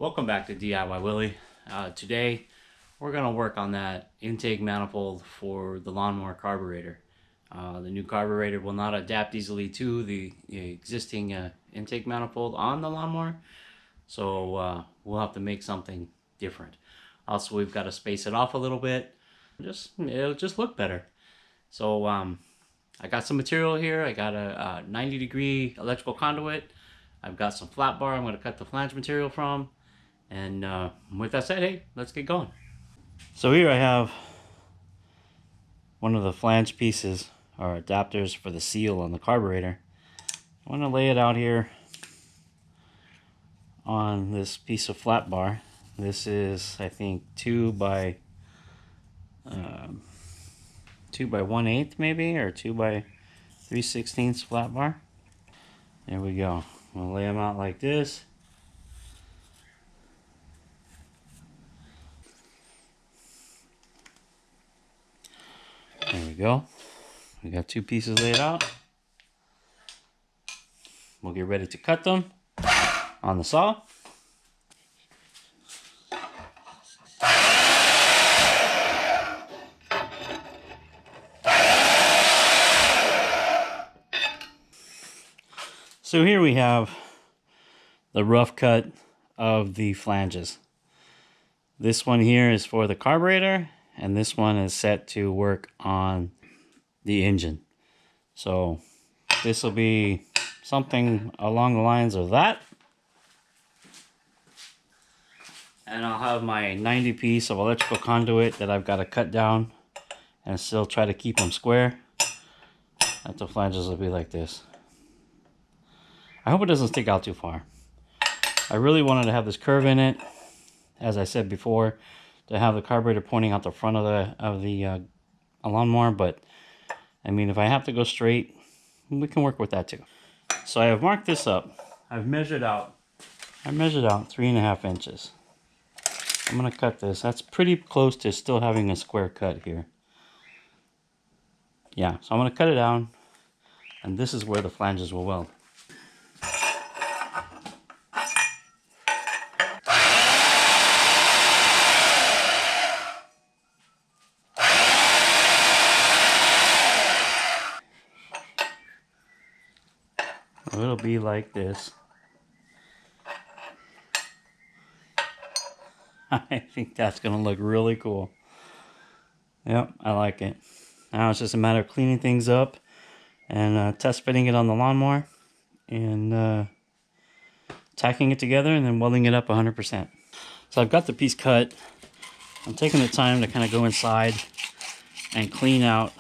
Welcome back to DIY Willie. Today we're going to work on that intake manifold for the lawnmower carburetor. The new carburetor will not adapt easily to the existing intake manifold on the lawnmower, so we'll have to make something different. Also, we've got to space it off a little bit. It'll just look better. So I got some material here. I got a 90-degree electrical conduit. I've got some flat bar I'm going to cut the flange material from. And with that said, hey, let's get going. So here I have one of the flange pieces or adapters for the seal on the carburetor. I want to lay it out here on this piece of flat bar. This is, I think, 2 by 1/8 maybe, or 2 by 3/16 flat bar. There we go. I'm gonna lay them out like this. There we go. We got 2 pieces laid out. We'll get ready to cut them on the saw. So here we have the rough cut of the flanges. This one here is for the carburetor, and this one is set to work on the engine. So this will be something along the lines of that. And I'll have my 90 piece of electrical conduit that I've got to cut down and still try to keep them square. And the flanges will be like this. I hope it doesn't stick out too far. I really wanted to have this curve in it, as I said before, to have the carburetor pointing out the front of the lawnmower, but I mean, if I have to go straight, we can work with that too. So I have marked this up. I measured out 3.5 inches. I'm gonna cut this. That's pretty close to still having a square cut here. Yeah, so I'm gonna cut it down, and this is where the flanges will weld. It'll be like this. I think that's gonna look really cool. Yep, I like it. Now it's just a matter of cleaning things up and test fitting it on the lawnmower and tacking it together and then welding it up 100%. So I've got the piece cut. I'm taking the time to kind of go inside and clean out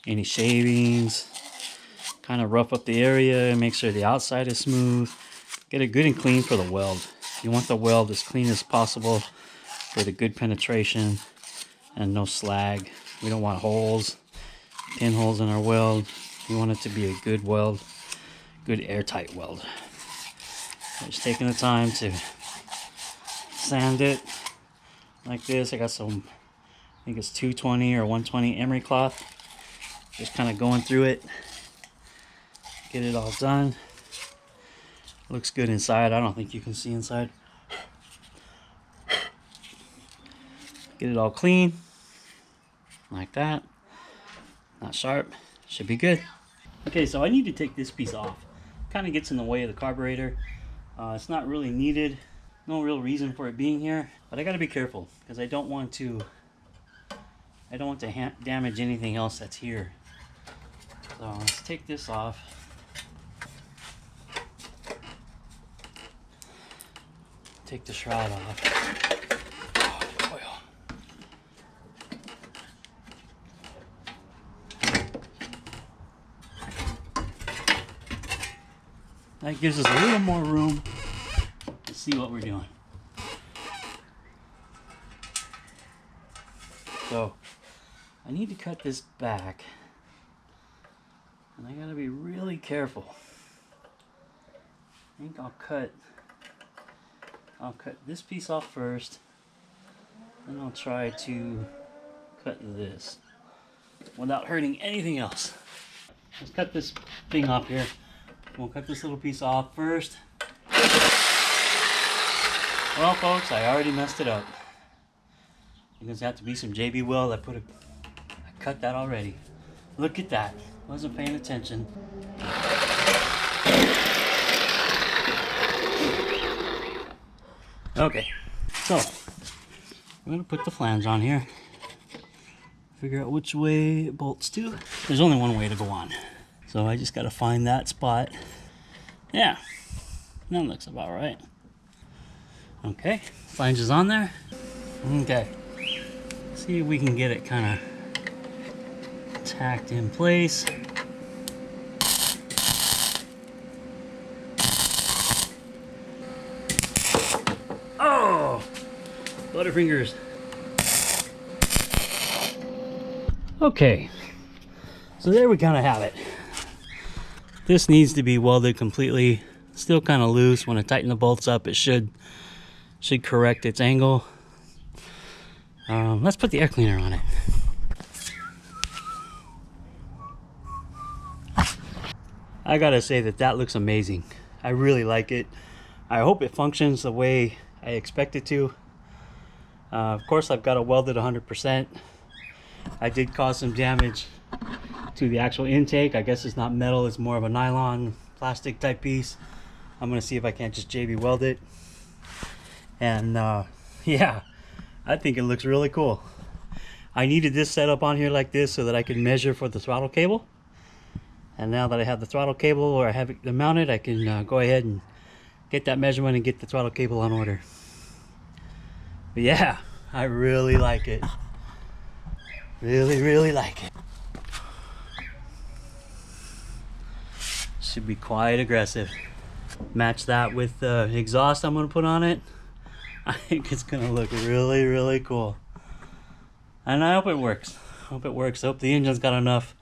any shavings, kind of rough up the area and make sure the outside is smooth. Get it good and clean for the weld. You want the weld as clean as possible for the good penetration and no slag. We don't want holes, pinholes in our weld. You want it to be a good weld, good airtight weld. So just taking the time to sand it like this. I got some, I think it's 220 or 120 emery cloth. Just kind of going through it. Get it all done. Looks good inside. I don't think you can see inside. Get it all clean. Like that. Not sharp. Should be good. Okay, so I need to take this piece off. Kind of gets in the way of the carburetor. It's not really needed. No real reason for it being here. But I got to be careful because I don't want to damage anything else that's here. So let's take this off. Take the shroud off. Oh, oil. That gives us a little more room to see what we're doing. So I need to cut this back, and I gotta be really careful. I think I'll cut this piece off first, then I'll try to cut this without hurting anything else. Let's cut this thing off here. We'll cut this little piece off first. Well, folks, I already messed it up. There's gonna have to be some JB weld. I cut that already. Look at that. Wasn't paying attention. Okay, so I'm gonna put the flange on here. Figure out which way it bolts to. There's only one way to go on, so I just gotta find that spot. Yeah, that looks about right. Okay, flange is on there. Okay, see if we can get it kind of tacked in place. Oh, butterfingers. Okay, so there we kind of have it. This needs to be welded completely. Still kind of loose. When I tighten the bolts up, it should correct its angle. Let's put the air cleaner on it. I gotta say that looks amazing. I really like it. I hope it functions the way I expect it to. Of course, I've got to weld it 100%. I did cause some damage to the actual intake. I guess it's not metal, it's more of a nylon plastic type piece. I'm gonna see if I can't just JB weld it. And yeah, I think it looks really cool. I needed this setup on here like this so that I could measure for the throttle cable. And now that I have the throttle cable, or I have it mounted, I can go ahead and get that measurement and get the throttle cable on order. But yeah, I really like it. Really like it. Should be quite aggressive. Match that with the exhaust I'm gonna put on it. I think it's gonna look really cool. And I hope it works. I hope the engine's got enough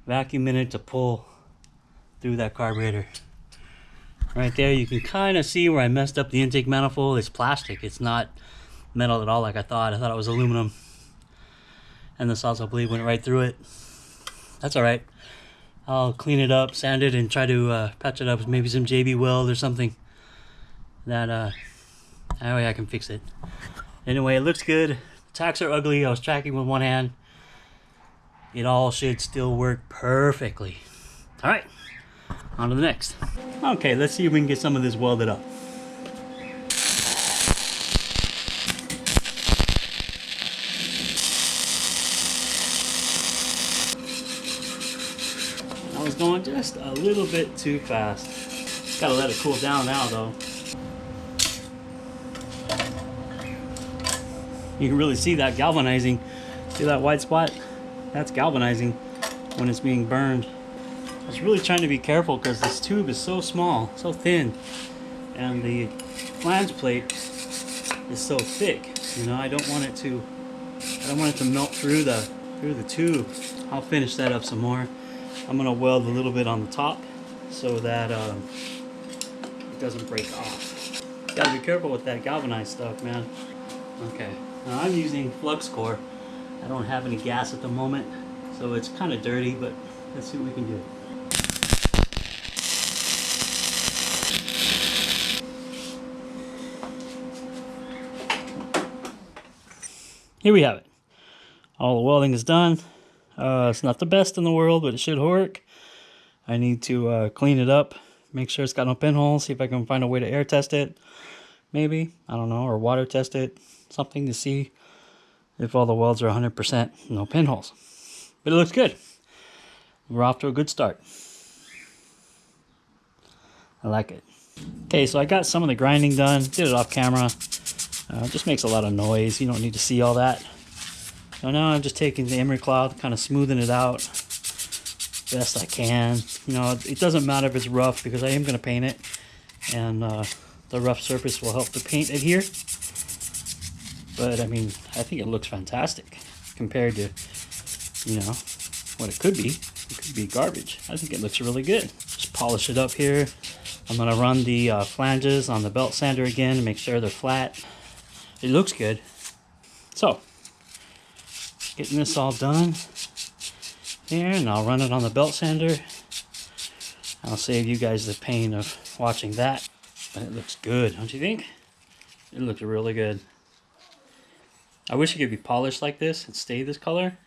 vacuum in it to pull through that carburetor. Right there, you can kind of see where I messed up the intake manifold. It's plastic. It's not metal at all like I thought. I thought it was aluminum. And the salsa bleed went right through it. That's all right. I'll clean it up, sand it, and try to patch it up with maybe some JB weld or something. That way I can fix it. Anyway, it looks good. Tacks are ugly. I was tracking with one hand. It all should still work perfectly. All right, on to the next. Okay, let's see if we can get some of this welded up. I was going just a little bit too fast. Gotta let it cool down now though. You can really see that galvanizing. See that white spot? That's galvanizing when it's being burned. I was really trying to be careful because this tube is so small, so thin, and the flange plate is so thick. You know, I don't want it to melt through the tube. I'll finish that up some more. I'm gonna weld a little bit on the top so that it doesn't break off. Gotta be careful with that galvanized stuff, man. Okay, now I'm using flux core. I don't have any gas at the moment, so it's kind of dirty, but let's see what we can do. Here we have it. All the welding is done. It's not the best in the world, but it should work. I need to clean it up, make sure it's got no pinholes, see if I can find a way to air test it. Maybe, I don't know, or water test it. Something to see if all the welds are 100% no pinholes. But it looks good. We're off to a good start. I like it. Okay, so I got some of the grinding done. Did it off camera. It just makes a lot of noise. You don't need to see all that. So now I'm just taking the emery cloth, kind of smoothing it out best I can. You know, it doesn't matter if it's rough because I am going to paint it, and the rough surface will help the paint adhere. But I mean, I think it looks fantastic compared to, you know, what it could be. It could be garbage. I think it looks really good. Just polish it up here. I'm going to run the flanges on the belt sander again to make sure they're flat. It looks good. So, getting this all done here, and I'll run it on the belt sander. I'll save you guys the pain of watching that, but it looks good, don't you think? It looks really good. I wish it could be polished like this and stay this color.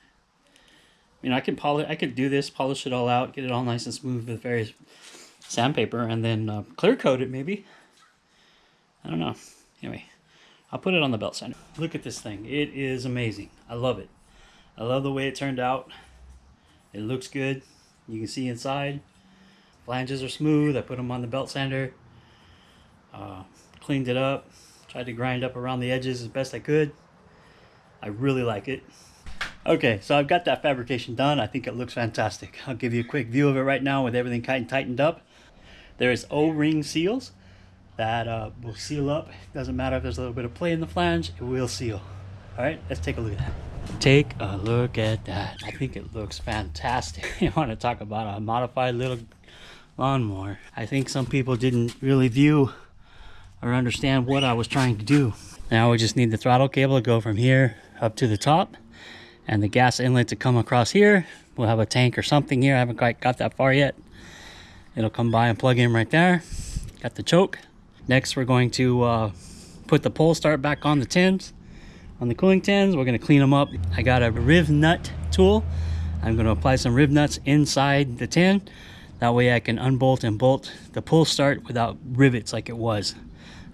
You know, I could polish. I could do this, polish it all out, get it all nice and smooth with various sandpaper, and then clear coat it maybe. I don't know. Anyway, I'll put it on the belt sander. Look at this thing. It is amazing. I love it. I love the way it turned out. It looks good. You can see inside. Flanges are smooth. I put them on the belt sander. Cleaned it up. Tried to grind up around the edges as best I could. I really like it. Okay, so I've got that fabrication done. I think it looks fantastic. I'll give you a quick view of it right now with everything kind of tightened up. There's O-ring seals that will seal up. Doesn't matter if there's a little bit of play in the flange, it will seal. All right, let's take a look at that. Take a look at that. I think it looks fantastic. You want to talk about a modified little lawnmower. I think some people didn't really view or understand what I was trying to do. Now we just need the throttle cable to go from here up to the top and the gas inlet to come across here. We'll have a tank or something here. I haven't quite got that far yet. It'll come by and plug in right there. Got the choke. Next we're going to put the pole start back on the tins, on the cooling tins. We're going to clean them up. I got a riv nut tool. I'm going to apply some riv nuts inside the tin. That way I can unbolt and bolt the pull start without rivets like it was.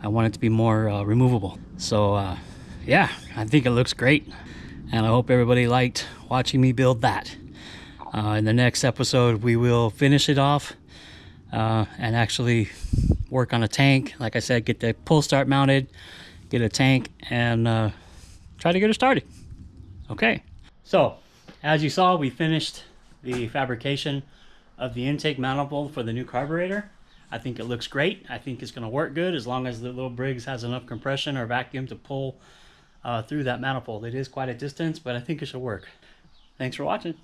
I want it to be more removable. So yeah, I think it looks great. And I hope everybody liked watching me build that. In the next episode, we will finish it off and actually work on a tank. Like I said, get the pull start mounted, get a tank, and try to get it started. Okay, so as you saw, we finished the fabrication of the intake manifold for the new carburetor. I think it looks great. I think it's going to work good as long as the little Briggs has enough compression or vacuum to pull through that manifold. It is quite a distance, but I think it should work. Thanks for watching.